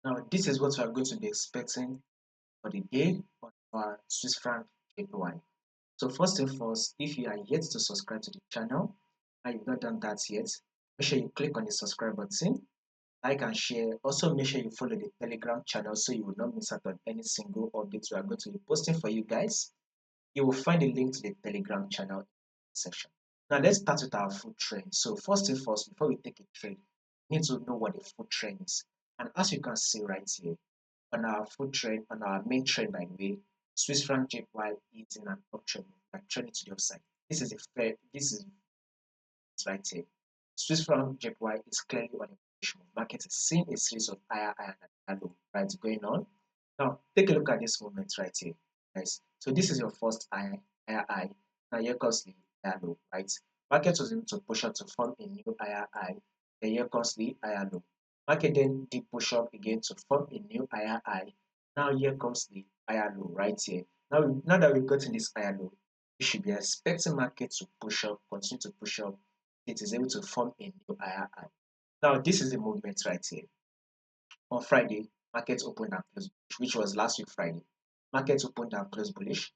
Now, this is what we are going to be expecting for the day on our Swiss franc JPY. So first and foremost, if you are yet to subscribe to the channel and you've not done that yet, make sure you click on the subscribe button, like and share. Also, make sure you follow the Telegram channel so you will not miss out on any single updates we are going to be posting for you guys. You will find a link to the Telegram channel in the section. Now let's start with our food trend. So first and foremost, before we take a trade, we need to know what the food trend is. And as you can see right here, on our food trend, on our main trend by the way, Swiss franc JPY is in an uptrend, like trending to the upside. This is a fair, this is right here. Swiss franc JPY is clearly on a bullish move. Market is seeing a series of higher and low, right, going on. Now take a look at this movement right here, guys. So this is your first higher high. Now here comes the higher low, right? Market was able to push up to form a new higher high. Then here comes the higher low. Market then did push up again to form a new higher high. Now here comes the higher low right here. Now that we've gotten this higher low, we should be expecting market to push up, continue to push up. It is able to form a new higher high. Now this is the movement right here. On Friday, markets opened and closed bullish, which was last week Friday. Markets opened and closed bullish.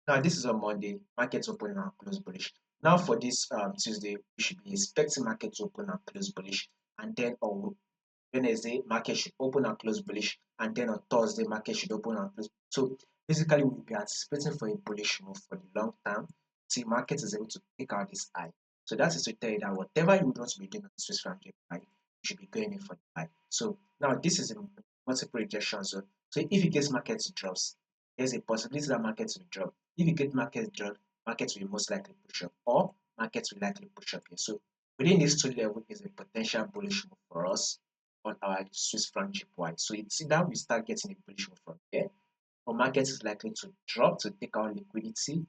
Now this is on Monday, markets open and close bullish. Now for this Tuesday, we should be expecting market to open and close bullish, and then on Wednesday, market should open and close bullish, and then on Thursday, market should open and close. So basically, we'll be anticipating for a bullish move for the long term till market is able to take out this high. So that is to tell you that whatever you want to be doing on the Swiss franc JPY, you should be going in for the high. So now this is a multiple rejection zone. So if you get market drops, there's a possibility that market will drop. If you get market drop, market will most likely push up, or market will likely push up here. So within these two levels is a potential bullish move for us on our Swiss franc JPY. So it's either we start getting a bullish move from here, or market is likely to drop to take out liquidity,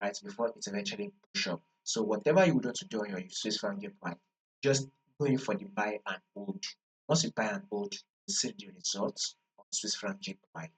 right, before it eventually push up. So whatever you want to do on your Swiss franc JPY, just go in for the buy and hold. Once you buy and hold, you see the results of Swiss franc JPY.